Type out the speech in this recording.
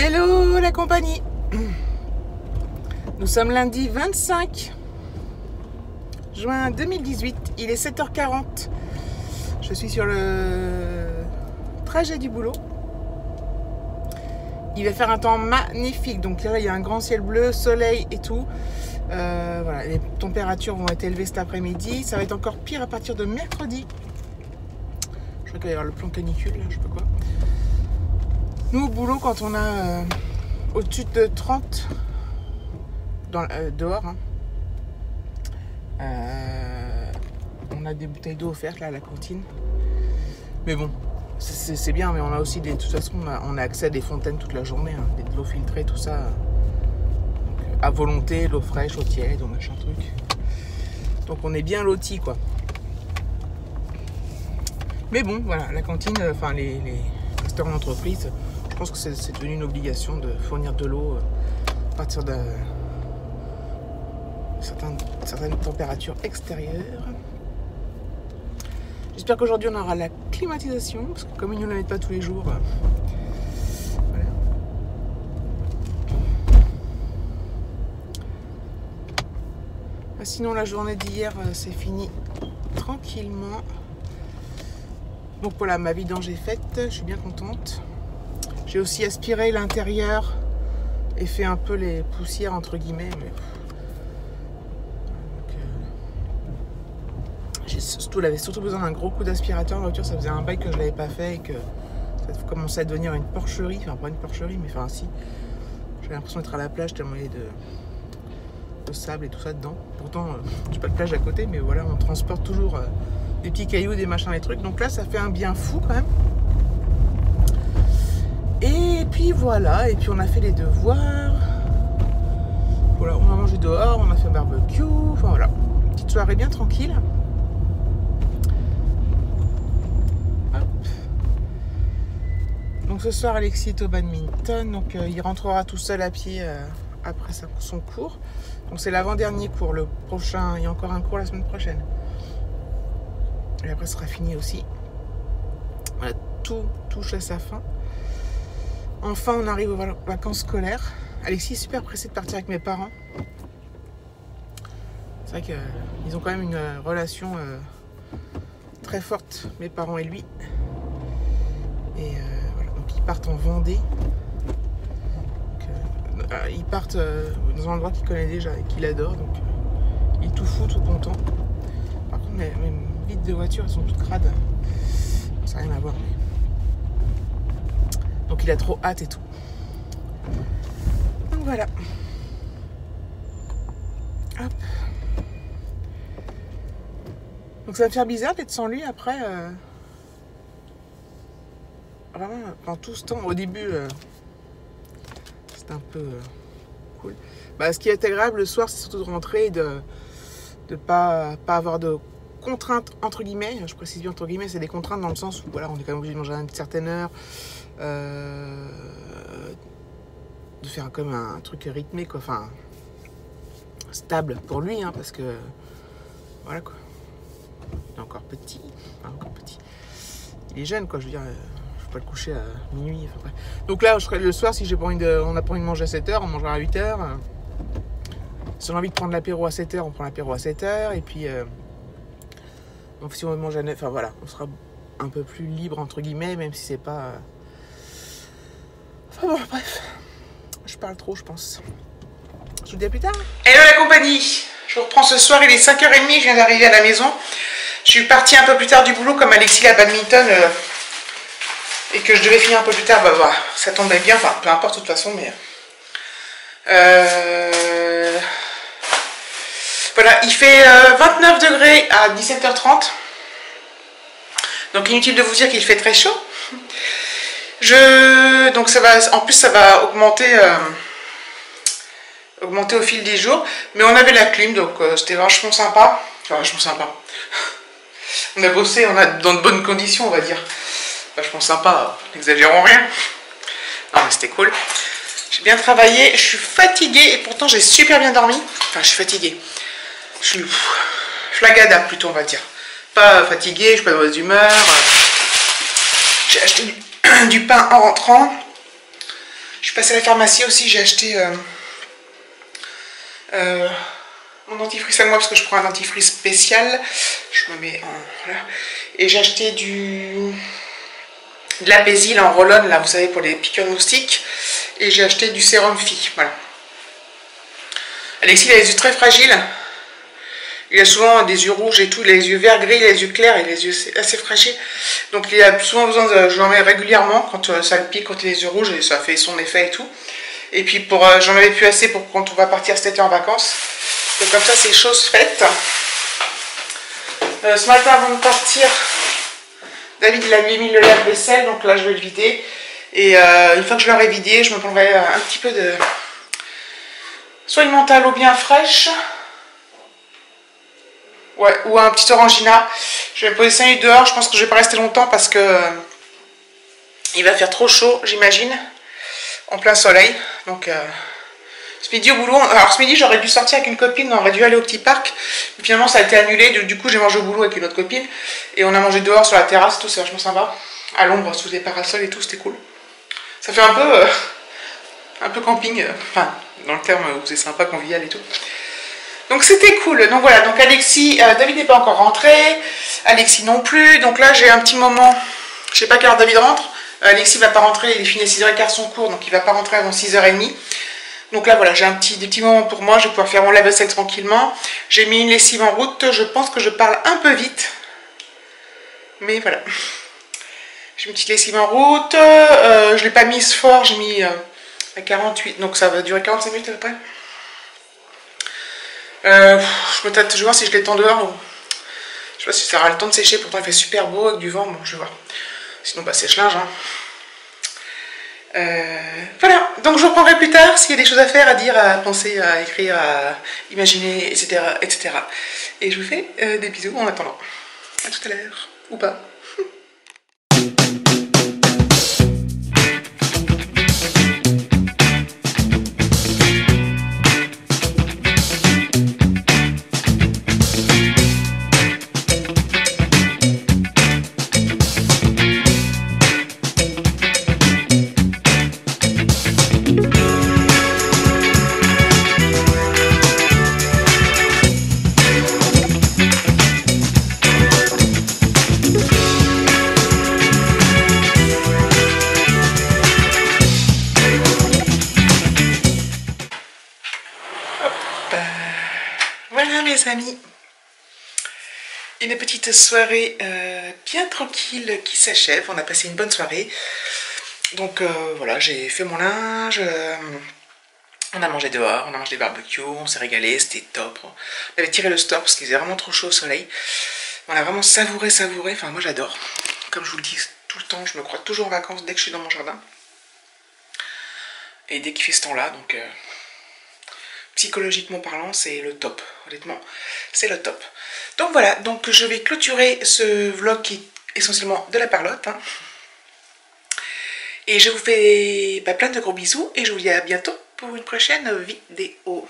Hello la compagnie. Nous sommes lundi 25 juin 2018. Il est 7h40. Je suis sur le trajet du boulot. Il va faire un temps magnifique. Donc là, il y a un grand ciel bleu, soleil et tout. Voilà, les températures vont être élevées cet après-midi. Ça va être encore pire à partir de mercredi. Je crois qu'il va y avoir le plan canicule, là, je sais pas quoi. Nous, au boulot, quand on a au-dessus de 30 dehors, on a des bouteilles d'eau offertes là à la cantine. Mais bon, c'est bien, mais on a aussi de toute façon, on a accès à des fontaines toute la journée, de l'eau filtrée, tout ça. Donc, à volonté, l'eau fraîche, eau tiède, machin truc. Donc on est bien lotis, quoi. Mais bon, voilà, la cantine, enfin les restaurants d'entreprise, je pense que c'est devenu une obligation de fournir de l'eau à partir de certaines températures extérieures. J'espère qu'aujourd'hui on aura la climatisation, parce que comme ils ne nous la mettent pas tous les jours, voilà. Sinon la journée d'hier c'est fini tranquillement. Donc voilà, ma vidange est faite, je suis bien contente. J'ai aussi aspiré l'intérieur et fait un peu les poussières entre guillemets. J'avais surtout besoin d'un gros coup d'aspirateur. La voiture, ça faisait un bail que je ne l'avais pas fait et que ça commençait à devenir une porcherie. Enfin, pas une porcherie, mais enfin, si. J'avais l'impression d'être à la plage tellement il y a de sable et tout ça dedans. Pourtant, j'ai pas de plage à côté, mais voilà, on transporte toujours des petits cailloux, des machins, des trucs. Donc là, ça fait un bien fou quand même. Et puis voilà, et puis on a fait les devoirs. Voilà, on a mangé dehors, on a fait un barbecue. Enfin voilà, petite soirée bien tranquille. Donc ce soir Alexis est au badminton, donc il rentrera tout seul à pied après son cours. Donc c'est l'avant-dernier cours, le prochain, il y a encore un cours la semaine prochaine. Et après ce sera fini aussi. Voilà, tout touche à sa fin. Enfin on arrive aux vacances scolaires. Alexis est super pressé de partir avec mes parents. C'est vrai qu'ils ont quand même une relation très forte, mes parents et lui. Et ils partent en Vendée. Donc, ils partent dans un endroit qu'il connaît déjà et qu'il adore. Donc il est tout fou, tout content. Par contre, mes vitres de voiture, elles sont toutes crades. Ça n'a rien à voir. Donc il a trop hâte et tout. Donc voilà. Hop. Donc ça va me faire bizarre d'être sans lui après. Vraiment, pendant tout ce temps, au début, c'était un peu cool. Ce qui est agréable le soir, c'est surtout de rentrer et de pas avoir de contraintes, entre guillemets. Je précise bien entre guillemets, c'est des contraintes dans le sens où voilà, on est quand même obligé de manger à une certaine heure, de faire comme un truc rythmé, quoi. Enfin, stable pour lui, parce que voilà quoi. Il est encore petit, Il est jeune, quoi, je veux dire. Pas le coucher à minuit. Enfin, bref. Donc là, le soir, si on n'a pas envie de manger à 7h, on mangera à 8h. Si on a envie de prendre l'apéro à 7h, on prend l'apéro à 7h. Et puis, donc si on veut manger à 9h, enfin voilà, on sera un peu plus libre, entre guillemets, même si c'est pas... Enfin bon, bref. Je parle trop, je pense. Je vous dis à plus tard. Hello la compagnie. Je vous reprends ce soir, il est 5h30, je viens d'arriver à la maison. Je suis partie un peu plus tard du boulot, comme Alexis la badminton... et que je devais finir un peu plus tard, voilà, ça tombait bien, enfin peu importe de toute façon, mais voilà, il fait 29 degrés à 17h30, donc inutile de vous dire qu'il fait très chaud. Donc ça va, en plus ça va augmenter au fil des jours, mais on avait la clim, donc c'était vachement sympa, on a bossé, on a dans de bonnes conditions, on va dire. Vachement sympa, n'exagérons rien. Non mais c'était cool. J'ai bien travaillé, je suis fatiguée et pourtant j'ai super bien dormi. Enfin je suis fatiguée. Je suis flagada plutôt on va dire. Pas fatiguée, je suis pas de mauvaise humeur. J'ai acheté du pain en rentrant. Je suis passée à la pharmacie aussi, j'ai acheté mon dentifrice à moi parce que je prends un dentifrice spécial. Je me mets en... Voilà. Et j'ai acheté de l'Apésil en roll-on, là, vous savez, pour les piqûres de moustiques. Et j'ai acheté du sérum Phi, voilà. Alexis, il a les yeux très fragiles. Il a souvent des yeux rouges et tout, il a les yeux verts, gris, les yeux clairs et les yeux assez fragiles. Donc il a souvent besoin de... J'en mets régulièrement quand ça le pique, quand il a les yeux rouges, et ça fait son effet et tout. Et puis j'en avais plus assez pour quand on va partir cet été en vacances. Donc comme ça, c'est chose faite. Ce matin, avant de partir, David il a lui mis le lave-vaisselle, donc là je vais le vider. Et une fois que je l'aurai vidé, je me prendrai un petit peu de... soit une menthe à l'eau bien fraîche. Ouais, ou un petit orangina. Je vais me poser 5 minutes dehors. Je pense que je vais pas rester longtemps parce que il va faire trop chaud, j'imagine, en plein soleil. Donc ce midi au boulot, alors ce midi j'aurais dû sortir avec une copine, on aurait dû aller au petit parc, mais finalement ça a été annulé. Du coup j'ai mangé au boulot avec une autre copine et on a mangé dehors sur la terrasse, tout, c'est vachement sympa, à l'ombre sous des parasols et tout, c'était cool. Ça fait un peu camping, enfin dans le terme où c'est sympa, convivial et tout. Donc c'était cool. Donc voilà, donc Alexis, David n'est pas encore rentré, Alexis non plus. Donc là j'ai un petit moment, je sais pas quelle heure David rentre. Alexis va pas rentrer, il finit à 6h15 son cours, donc il va pas rentrer avant 6h30. Donc là voilà, j'ai des petits moments pour moi, je vais pouvoir faire mon lave-vaisselle tranquillement. J'ai mis une lessive en route, je pense que je parle un peu vite. Mais voilà. J'ai une petite lessive en route, je ne l'ai pas mise fort, j'ai mis à 48, donc ça va durer 45 minutes à peu près. Je vais voir si je l'étends dehors ou... Je sais pas si ça aura le temps de sécher, pourtant il fait super beau avec du vent, bon je vais voir. Sinon bah sèche-linge hein. Voilà, donc je vous reprendrai plus tard s'il y a des choses à faire, à dire, à penser, à écrire, à imaginer, etc. etc. Et je vous fais des bisous en attendant. À tout à l'heure, ou pas. Voilà mes amis, une petite soirée bien tranquille qui s'achève. On a passé une bonne soirée. Donc voilà, j'ai fait mon linge, on a mangé dehors, on a mangé des barbecues, on s'est régalé, c'était top. On avait tiré le store parce qu'il faisait vraiment trop chaud au soleil. On a vraiment savouré, enfin moi j'adore. Comme je vous le dis tout le temps, je me crois toujours en vacances dès que je suis dans mon jardin. Et dès qu'il fait ce temps-là, donc... psychologiquement parlant, c'est le top. Honnêtement, c'est le top. Donc voilà, donc je vais clôturer ce vlog qui est essentiellement de la parlotte. Hein. Et je vous fais plein de gros bisous et je vous dis à bientôt pour une prochaine vidéo.